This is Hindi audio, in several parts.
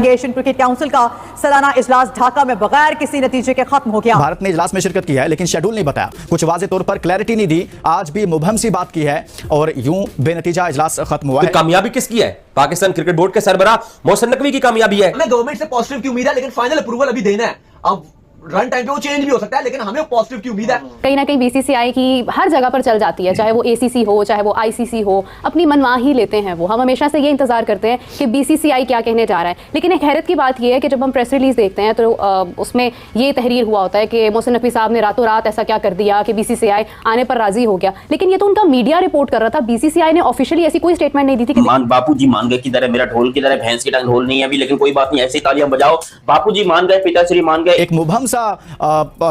एशियन क्रिकेट काउंसिल का सालाना इजलास ढाका में बगैर किसी नतीजे के खत्म हो गया। भारत ने इजलास में शिरकत की है लेकिन शेड्यूल नहीं बताया, कुछ वाजे तौर पर क्लैरिटी नहीं दी, आज भी मुबहम सी बात की है और यूं बेनतीजा इजलास खत्म हुआ है। कामयाबी किसकी है? पाकिस्तान क्रिकेट बोर्ड के सरबराह मोहसिन नकवी की कामयाबी है। हमें गवर्नमेंट से पॉजिटिव की उम्मीद है, लेकिन फाइनल अप्रूवल अभी देना है। अब रन टाइम पे वो चेंज भी हो सकता है, लेकिन हमें पॉजिटिव की उम्मीद है। कहीं ना कहीं बीसीसीआई की हर जगह पर चल जाती है, चाहे वो एसीसी हो चाहे वो आईसीसी हो, अपनी मनमाही ही लेते हैं वो। हम हमेशा से ये इंतजार करते हैं कि बीसीसीआई क्या कहने जा रहा है। लेकिन एक हैरत की बात यह है कि जब हम प्रेस रिलीज देखते हैं तो उसमें ये तहरीर हुआ होता है कि मोहसिन नकवी साहब ने रातों रात ऐसा क्या कर दिया कि बीसीसीआई आने पर राजी हो गया। लेकिन ये तो उनका मीडिया रिपोर्ट कर रहा था, बीसीसीआई ने ऑफिशियली ऐसी कोई स्टेटमेंट नहीं दी थी कि बापू जी मान गए, किधर है मेरा ढोल, किधर है भैंस की टांग, ढोल नहीं है अभी, लेकिन कोई बात नहीं, ऐसी तालियां बजाओ, बापू जी मान गए, पिताश्री मान गए। एक मुबहम सा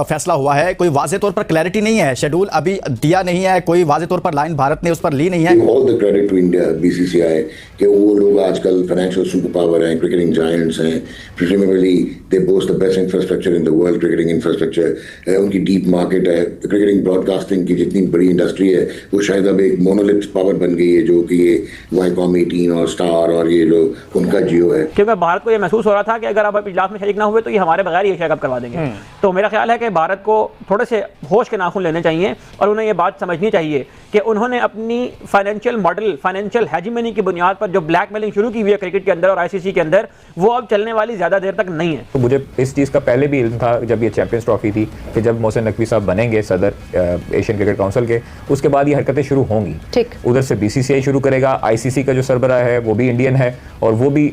फैसला हुआ है, कोई वाजे तौर पर क्लैरिटी नहीं है, शेड्यूल अभी दिया नहीं है, कोई वाजे तौर पर लाइन भारत ने उस पर ली नहीं है। All the credit to India BCCI कि वो लोग आजकल फाइनेंशियल सुपर पावर हैं, क्रिकेटिंग जायंट्स हैं, preliminarily they boast the best infrastructure in the world, cricketing infrastructure, उनकी डीप मार्केट है, क्रिकेटिंग ब्रॉडकास्टिंग की जितनी बड़ी इंडस्ट्री है वो शायद अब एक मोनोलिथ पावर बन गई है, जो कि ये वाईकॉम 18 और स्टार और ये लोग उनका जियो है। क्योंकि भारत को ये महसूस हो रहा था कि अगर आप इजलास में शरीक ना हुए तो ये हमारे बगैर ही एशिया कप करवा देंगे। तो मेरा ख्याल है कि भारत को थोड़े से होश के नाखून लेने चाहिए और उन्हें ये बात समझनी चाहिए कि उन्होंने अपनी फाइनेंशियल मॉडल, फाइनेंशियल हेजिमनी की बुनियाद पर जो ब्लैकमेलिंग शुरू की हुई है क्रिकेट के अंदर और आईसीसी के अंदर, वो अब चलने वाली ज़्यादा देर तक नहीं है। तो मुझे इस चीज़ का पहले भी इल्म था जब ये चैंपियंस ट्रॉफी थी कि जब मोहसिन नकवी साहब बनेंगे सदर एशियन क्रिकेट काउंसिल के, उसके बाद ये हरकतें शुरू होंगी। ठीक, उधर से बीसीसीआई शुरू करेगा, आईसीसी का जो सरबराह है वो भी इंडियन है और वो भी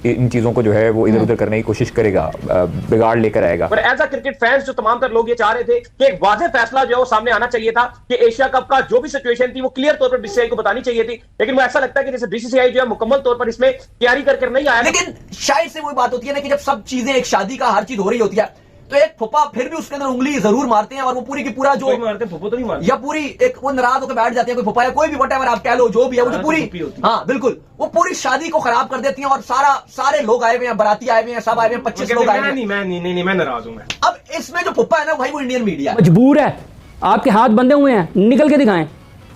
इन चीज़ों को जो है वो इधर उधर करने की कोशिश करेगा, बिगाड़ लेकर आएगा। पर एज अ क्रिकेट फैंस जो तमाम तर लोग ये चाह रहे थे कि एक वाज़ेह फैसला जो है वो सामने आना चाहिए था कि एशिया कप का जो भी सिचुएशन थी वो क्लियर तौर पर बीसीसीआई को बतानी चाहिए थी। लेकिन वो ऐसा लगता है कि जैसे बीसीसीआई जो है मुकम्मल तौर पर इसमें तैयारी करके नहीं आया। लेकिन शायद से वही बात होती है ना कि जब सब चीजें एक शादी का हर चीज हो रही होती है तो एक फुप्पा फिर भी उसके अंदर उंगली जरूर मारते हैं और वो पूरी की पूरा जो मारते हैं, फुप्पो तो नहीं मारते, या पूरी एक वो नाराज होकर बैठ जाते हैं, कोई फुप्पा या कोई भी व्हाटएवर आप कह लो, जो भी है वो जो पूरी, हाँ बिल्कुल, वो पूरी शादी को खराब कर देती हैं और सारे लोग आए हुए हैं, बाराती आए हुए हैं, सब आए हुए हैं, 25 लोग आए हुए हैं। मैं नाराज हूं। मैं अब इसमें जो फुप्पा है ना भाई वो इंडियन मीडिया मजबूर है, आपके हाथ बंधे हुए हैं, निकल के दिखाएं,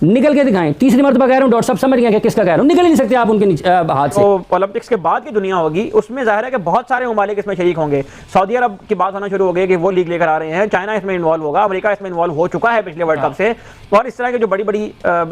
निकल के दिखाएं। तीसरी मरतबा कह रहा हूं, डॉक्टर साहब समझ गए कि किसका कह रहा हूं, निकल ही नहीं सकते आप उनके हाथ से। तो ओलंपिक्स के बाद की दुनिया होगी, उसमें जाहिर है कि बहुत सारे ममालिक इसमें शरीक होंगे। सऊदी अरब की बात होना शुरू हो गई कि वो लीग लेकर आ रहे हैं, चाइना इसमें इन्वॉल्व होगा, अमेरिका इसमें इन्वॉल्व हो चुका है पिछले वर्ल्ड कप से, और इस तरह की जो बड़ी बड़ी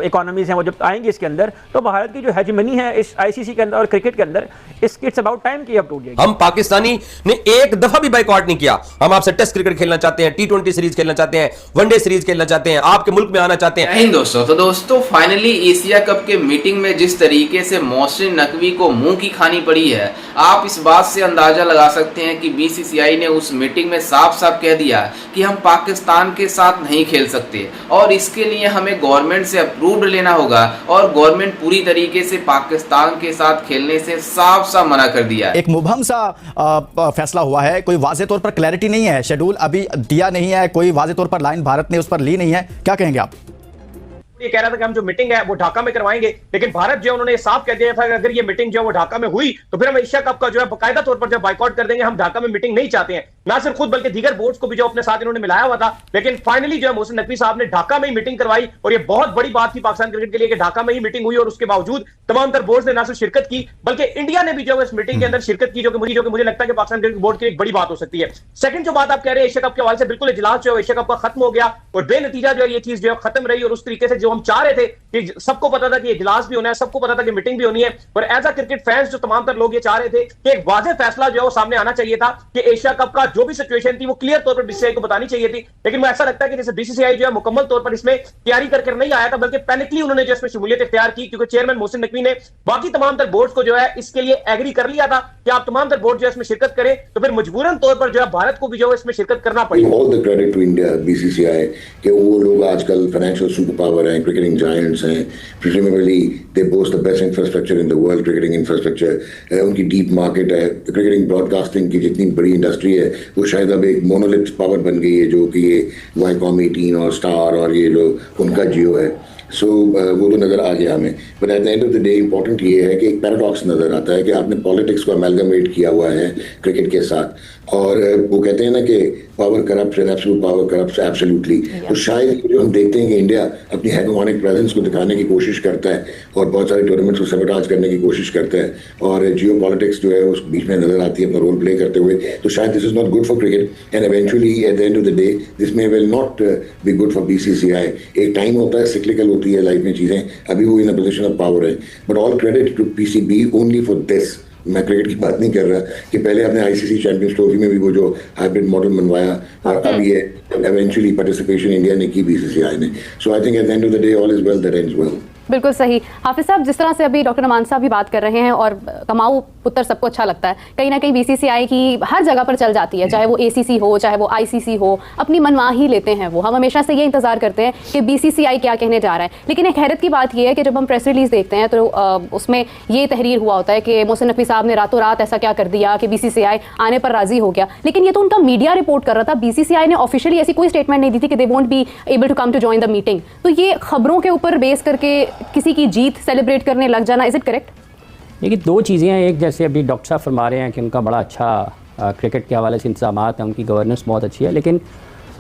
इकोनॉमीज हैं वो जब आएंगी इसके अंदर, तो भारत की जो हेजिमनी है इस आईसीसी के अंदर और क्रिकेट के अंदर, इट्स अबाउट टाइम कि अब टूट जाएगी। हम पाकिस्तानी ने एक दफा भी बाइकआउट नहीं किया। हम आपसे टेस्ट क्रिकेट खेलना चाहते हैं, T20 सीरीज खेलना चाहते हैं, वनडे सीरीज खेलना चाहते हैं, आपके मुल्क में आना चाहते हैं। दोस्तों फाइनली एशिया कप के मीटिंग में जिस तरीके से मोहसिन नकवी को मुंह की खानी पड़ी है, आप इस बात से अंदाजा लगा सकते हैं कि बीसीसीआई ने उस मीटिंग में साफ साफ कह दिया कि हम पाकिस्तान के साथ नहीं खेल सकते और इसके लिए हमें गवर्नमेंट से अप्रूव्ड लेना होगा और गवर्नमेंट पूरी तरीके से पाकिस्तान के साथ खेलने से साफ साफ मना कर दिया। एक मुबहम सा फैसला हुआ है, कोई वाजे तौर पर क्लैरिटी नहीं है, शेड्यूल अभी दिया नहीं है, कोई वाजे तौर पर लाइन भारत ने उस पर ली नहीं है, क्या कहेंगे आप? ये कह रहा था कि हम जो मीटिंग है वो ढाका में करवाएंगे, लेकिन भारत जो उन्होंने साफ कह दिया था कि अगर ये मीटिंग जो है वो ढाका में हुई तो फिर हम एशिया कप का जो है बाकायदा तौर पर जो बाइकआउट कर देंगे। हम ढाका में मीटिंग नहीं चाहते हैं, ना सिर्फ खुद बल्कि दीगर बोर्ड्स को भी जो अपने साथ इन्होंने मिलाया हुआ था। लेकिन फाइनली जो है मोहसिन नकवी साहब ने ढाका में ही मीटिंग करवाई और ये बहुत बड़ी बात थी पाकिस्तान क्रिकेट के लिए कि ढाका में ही मीटिंग हुई और उसके बावजूद तमाम तर बोर्ड्स ने ना सिर्फ शिरकत की बल्कि इंडिया ने भी जो है इस मीटिंग के अंदर शिरकत की, जो कि मुझे लगता है कि पाकिस्तान क्रिकेट बोर्ड की एक बड़ी बात हो सकती है। सेकंड जो बात आप कह रहे हैं एशिया कप के हवाले से, बिल्कुल इजलास जो है एशिया कप का खत्म हो गया और बेनतीजा जो है ये चीज जो है खत्म रही और उस तरीके से जो हम चाह रहे थे कि सबको पता था कि इजलास भी होना है, सबको पता था कि मीटिंग भी होनी है, पर एज अ क्रिकेट फैंस जो तमाम तर लोग ये चाह रहे थे कि एक वाज़ेह फैसला जो है वो सामने आना चाहिए था कि एशिया कप का जो भी सिचुएशन थी वो क्लियर तौर पर बीसीसीआई को बतानी चाहिए थी। लेकिन वो ऐसा लगता है कि जैसे बीसीसीआई जो है मुकम्मल तौर पर इसमें तैयारी करके नहीं आया था, बल्कि पैनिकली उन्होंने जो इसमें शमूलियत इख्तियार की, क्योंकि चेयरमैन मोहसिन नकवी ने बाकी तमाम तर बोर्ड्स को जो है इसके लिए एग्री कर लिया था कि आप तमाम तर बोर्ड जो है इसमें शिरकत करें, तो फिर मजबूरन तौर पर जो है भारत को भी जो है इसमें शिरकत करना पड़ी। All the credit to India BCCI कि वो लोग आजकल फाइनेंशियल सुपर पावर हैं, क्रिकेटिंग जायंट्स हैं, preliminarily they boast the best infrastructure in the world, cricketing infrastructure, उनकी डीप मार्केट है, क्रिकेटिंग ब्रॉडकास्टिंग की जितनी बड़ी इंडस्ट्री है वो शायद अब एक मोनोलिथ पावर बन गई है, जो कि ये वाईकॉम 18 और स्टार और ये लोग उनका जियो है। सो वो तो नज़र आ गया हमें। But at the end of the day important ये है कि एक पैराडॉक्स नज़र आता है कि आपने पॉलिटिक्स को अमेलगमेट किया हुआ है क्रिकेट के साथ, और वो कहते हैं ना कि power corrupt and absolute power corrupt absolutely. तो शायद जो हम देखते हैं कि इंडिया अपनी हेगेमोनिक प्रेजेंस को दिखाने की कोशिश करता है और बहुत सारे टूर्नामेंट्स को सबटाज करने की कोशिश करता है, और जियो पॉलिटिक्स जो है उस बीच में नजर आती है अपना रोल प्ले करते हुए। तो शायद this is not good for cricket and eventually at the end of the day this may will not be good for BCCI। एक टाइम होता है, सिक्लिकल होती है लाइफ में चीज़ें, अभी वो in a position of power है। But all credit to PCB only for this. मैं क्रिकेट की बात नहीं कर रहा कि पहले आपने ICC चैंपियंस ट्रॉफी में भी वो जो हाइब्रिड मॉडल बनवाया, और अब ये इवेंचुअली पार्टिसिपेशन इंडिया ने की BCCI ने। So I think at the end of the day all is well that ends well. बिल्कुल सही। हाफिज साहब, जिस तरह से अभी डॉक्टर नमान साहब भी बात कर रहे हैं, और कमाऊ पुत्र सबको अच्छा लगता है, कहीं ना कहीं BCCI की हर जगह पर चल जाती है, चाहे वो ACC हो चाहे वो ICC हो, अपनी मनमाही लेते हैं वो। हम हमेशा से ये इंतजार करते हैं कि BCCI क्या कहने जा रहा है। लेकिन एक हैरत की बात ये है कि जब हम प्रेस रिलीज देखते हैं तो उसमें ये तहरीर हुआ होता है कि मोहसिन नकवी साहब ने रातों रात ऐसा क्या कर दिया कि BCCI आने पर राजी हो गया। लेकिन ये तो उनका मीडिया रिपोर्ट कर रहा था, BCCI ने ऑफिशियली ऐसी कोई स्टेटमेंट नहीं दी थी कि they won't be able to come to join the meeting. तो ये खबरों के ऊपर बेस करके किसी की जीत सेलिब्रेट करने लग जाना, इज इट करेक्ट? देखिए, दो चीज़ें हैं। एक, जैसे अभी डॉक्टर साहब फरमा रहे हैं कि उनका बड़ा अच्छा क्रिकेट के हवाले से इंतजाम हैं, उनकी गवर्नेंस बहुत अच्छी है, लेकिन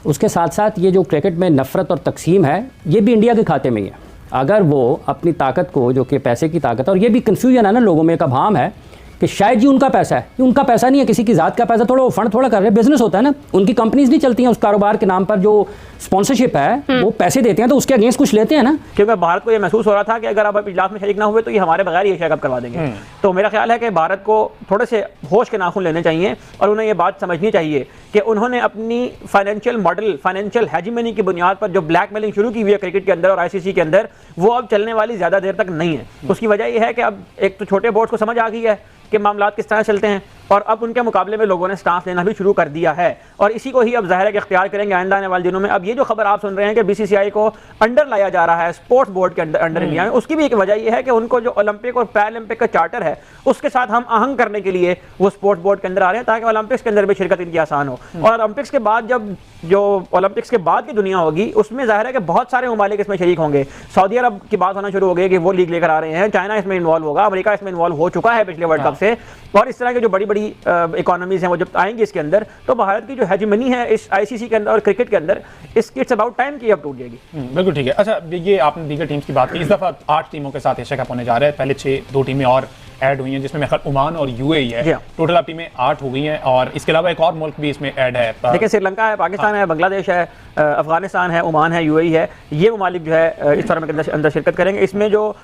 उसके साथ साथ ये जो क्रिकेट में नफ़रत और तकसीम है, ये भी इंडिया के खाते में ही है। अगर वो अपनी ताकत को, जो कि पैसे की ताकत है, और ये भी कन्फ्यूजन है ना लोगों में, एक अभाम है कि शायद जी उनका पैसा है। ये उनका पैसा नहीं है, किसी की ज़ात का पैसा। थोड़ा वो फंड थोड़ा कर रहे हैं, बिजनेस होता है ना, उनकी कंपनीज नहीं चलती हैं उस कारोबार के नाम पर। जो स्पॉन्सरशिप है वो पैसे देते हैं तो उसके अगेंस्ट कुछ लेते हैं ना। क्योंकि भारत को ये महसूस हो रहा था कि अगर आप इजलास में शरीक ना हुए तो ये हमारे बगैर ही एशिया कप करवा देंगे। तो मेरा ख्याल है कि भारत को थोड़े से होश के नाखून लेने चाहिए और उन्हें ये बात समझनी चाहिए कि उन्होंने अपनी फाइनेंशियल मॉडल, फाइनेंशियल हेजिमनी की बुनियाद पर जो ब्लैकमेलिंग शुरू की हुई है क्रिकेट के अंदर और ICC के अंदर, वो अब चलने वाली ज़्यादा देर तक नहीं है। उसकी वजह यह है कि अब एक तो छोटे बोर्ड को समझ आ गई है कि मामलात किस तरह चलते हैं, और अब उनके मुकाबले में लोगों ने स्टाफ लेना भी शुरू कर दिया है, और इसी को ही अब ज़ाहिर है कि इख्तियार करेंगे आइंदा आने वाले दिनों में। अब ये जो खबर आप सुन रहे हैं कि BCCI को अंडर लाया जा रहा है स्पोर्ट्स बोर्ड के अंडर इंडिया में, उसकी भी एक वजह यह है कि उनको जो ओलंपिक और पैरालंपिक का चार्टर है उसके साथ हम आहंग करने के लिए वो स्पोर्ट्स बोर्ड के अंदर आ रहे हैं, ताकि ओलंपिक्स के अंदर भी शिरकत इनकी आसान हो। और ओलंपिक्स के बाद, जब जो ओलंपिक्स के बाद की दुनिया होगी, उसमें ज़ाहिर है कि बहुत सारे ममालिक इसमें शरीक होंगे। सऊदी अरब की बात होना शुरू हो गई कि वो लीग लेकर आ रहे हैं, चाइना इसमें इन्वॉल्व होगा, अमेरिका इसमें इन्वॉल्व हो चुका है पिछले वर्ल्ड कप से, और इस तरह के जो बड़ी बड़ी इकोनॉमीज हैं वो जब आएंगी इसके अंदर, तो भारत की जो हेजिमनी है इस ICC के अंदर और क्रिकेट के अंदर, इट्स अबाउट टाइम कि अब टूट जाएगी। बिल्कुल ठीक है। अच्छा, ये आपने दीगर टीम्स की बात की, इस दफ़ा 8 टीमों के साथ एशिया कप होने जा रहा है। पहले 2 टीमें और ऐड हुई हैं, जिसमें मेरे ख्याल ओमान और UAE है। टोटल अब टीमें 8 हो गई हैं, और इसके अलावा एक और मुल्क भी इसमें ऐड है। देखिए, श्रीलंका है, पाकिस्तान है, बांग्लादेश है, अफगानिस्तान है, ओमान है, UAE है। ये ममालिक जो है इस टूर्नामेंट के अंदर शिरकत करेंगे। इसमें जो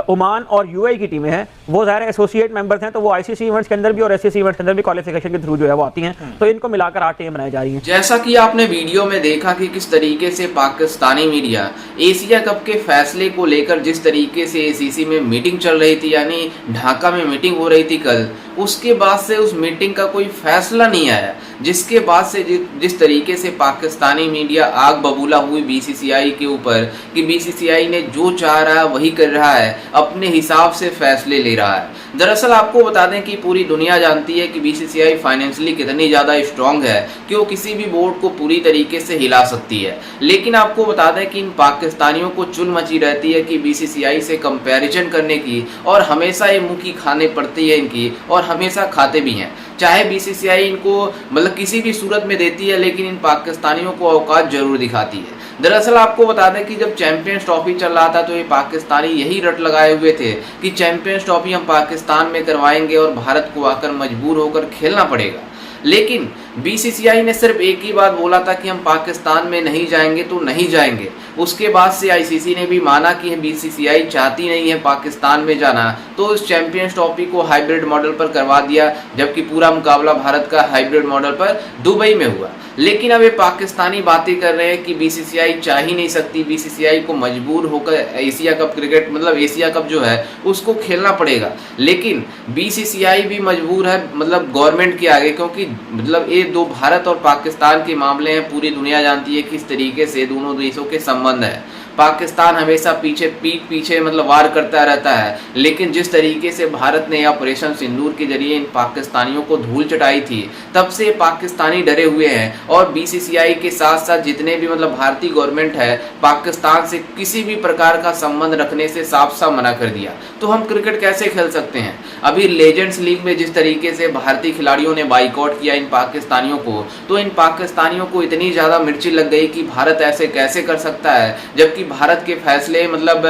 ओमान और UAE की टीमें हैं वो ज़ाहिर है एसोसिएट मेंबर्स हैं, तो वो ICC इवेंट्स के अंदर भी और SCC इवेंट्स के अंदर भी क्वालिफिकेशन के थ्रू जो है वो आती हैं, तो इनको मिलाकर 8 टीमें बनाई जा रही हैं। जैसा कि आपने वीडियो में देखा कि किस तरीके से पाकिस्तानी मीडिया एशिया कप के फैसले को लेकर जिस तरीके से ACC में मीटिंग चल रही थी, यानी ढाका में मीटिंग हो रही थी कल, उसके बाद से उस मीटिंग का कोई फैसला नहीं आया, जिसके बाद से जिस तरीके से पाकिस्तानी मीडिया आग बबूला हुई BCCI के ऊपर कि BCCI ने जो चाह रहा है वही कर रहा है, अपने हिसाब से फैसले ले रहा है। दरअसल आपको बता दें कि पूरी दुनिया जानती है कि BCCI फाइनेंशियली कितनी ज़्यादा स्ट्रॉन्ग है कि वो किसी भी बोर्ड को पूरी तरीके से हिला सकती है। लेकिन आपको बता दें कि इन पाकिस्तानियों को चुल मची रहती है कि BCCI से कंपैरिजन करने की, और हमेशा ये मुँह की खाने पड़ती है इनकी, और हमेशा खाते भी हैं। चाहे BCCI इनको मतलब किसी भी सूरत में देती है, लेकिन इन पाकिस्तानियों को औकात जरूर दिखाती है। दरअसल आपको बता दें कि जब चैंपियंस ट्रॉफी चल रहा था तो ये पाकिस्तानी यही रट लगाए हुए थे कि चैंपियंस ट्रॉफी हम पाकिस्तान में करवाएंगे और भारत को आकर मजबूर होकर खेलना पड़ेगा। लेकिन BCCI ने सिर्फ एक ही बात बोला था कि हम पाकिस्तान में नहीं जाएंगे तो नहीं जाएंगे। उसके बाद से ICC ने भी माना कि BCCI चाहती नहीं है पाकिस्तान में जाना, तो इस चैंपियंस ट्रॉफी को हाइब्रिड मॉडल पर करवा दिया, जबकि पूरा मुकाबला भारत का हाइब्रिड मॉडल पर दुबई में हुआ। लेकिन अब ये पाकिस्तानी बातें कर रहे हैं कि BCCI चाह ही नहीं सकती, BCCI को मजबूर होकर एशिया कप क्रिकेट मतलब एशिया कप जो है उसको खेलना पड़ेगा। लेकिन BCCI भी मजबूर है मतलब गवर्नमेंट के आगे, क्योंकि मतलब ये दो भारत और पाकिस्तान के मामले हैं, पूरी दुनिया जानती है किस तरीके से दोनों देशों के संबंध है। पाकिस्तान हमेशा पीठ पीछे मतलब वार करता रहता है, लेकिन जिस तरीके से भारत ने ऑपरेशन सिंदूर के जरिए इन पाकिस्तानियों को धूल चटाई थी, तब से पाकिस्तानी डरे हुए हैं। और बीसीसीआई के साथ साथ जितने भी मतलब भारतीय गवर्नमेंट है, पाकिस्तान से किसी भी प्रकार का संबंध रखने से साफ साफ मना कर दिया। तो हम क्रिकेट कैसे खेल सकते हैं? अभी लेजेंड्स लीग में जिस तरीके से भारतीय खिलाड़ियों ने बाइकआउट किया इन पाकिस्तानियों को, तो इन पाकिस्तानियों को इतनी ज्यादा मिर्ची लग गई कि भारत ऐसे कैसे कर सकता है, जबकि भारत के फैसले मतलब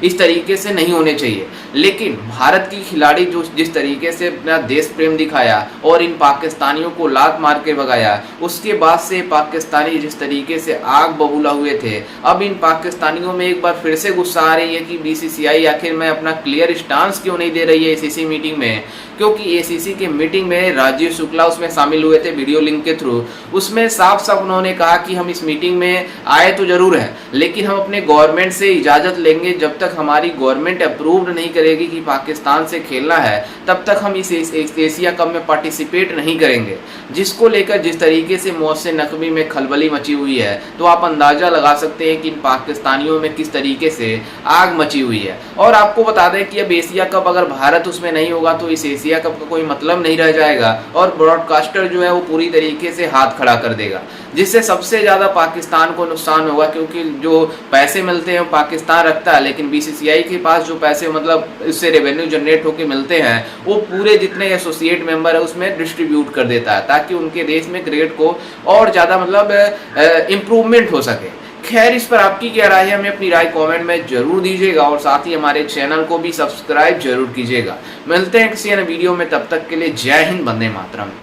इस तरीके से नहीं होने चाहिए। लेकिन भारत की खिलाड़ी जो जिस तरीके से अपना देश प्रेम दिखाया और इन पाकिस्तानियों को लात मार के भगाया, उसके बाद से पाकिस्तानी जिस तरीके से आग बबूला हुए थे, अब इन पाकिस्तानियों में एक बार फिर से गुस्सा आ रही है कि बीसीसीआई आखिर में अपना क्लियर स्टांस क्यों नहीं दे रही है एसीसी मीटिंग में। क्योंकि एसीसी के मीटिंग में राजीव शुक्ला उसमें शामिल हुए थे वीडियो लिंक के थ्रू। उसमें साफ साफ उन्होंने कहा कि हम इस मीटिंग में आए तो जरूर है, लेकिन हम अपने गवर्नमेंट से इजाजत लेंगे। जब तक हमारी गवर्नमेंट अप्रूव्ड नहीं करेगी कि पाकिस्तान से खेलना है, तब तक हम इस एशिया कप में पार्टिसिपेट नहीं करेंगे। जिसको लेकर जिस तरीके से मोहसिन नकवी में खलबली मची हुई है, तो आप अंदाजा लगा सकते हैं कि इन पाकिस्तानियों में किस तरीके से आग मची हुई है। और आपको बता दें कि अब एशिया कप अगर भारत उसमें नहीं होगा तो इस एशिया कप का कोई मतलब नहीं रह जाएगा, और ब्रॉडकास्टर जो है वो पूरी तरीके से हाथ खड़ा कर देगा, जिससे सबसे ज्यादा पाकिस्तान को नुकसान होगा। क्योंकि जो पैसे मिलते हैं वो पाकिस्तान रखता है, लेकिन बीसीसीआई के पास जो पैसे मतलब इससे रेवेन्यू जनरेट होकर मिलते हैं, वो पूरे जितने एसोसिएट मेंबर है उसमें डिस्ट्रीब्यूट कर देता है, ताकि उनके देश में क्रिकेट को और ज्यादा मतलब इम्प्रूवमेंट हो सके। खैर, इस पर आपकी क्या राय है, हमें अपनी राय कमेंट में जरूर दीजिएगा, और साथ ही हमारे चैनल को भी सब्सक्राइब जरूर कीजिएगा। मिलते हैं किसी अन्य वीडियो में, तब तक के लिए जय हिंद, वंदे मातरम।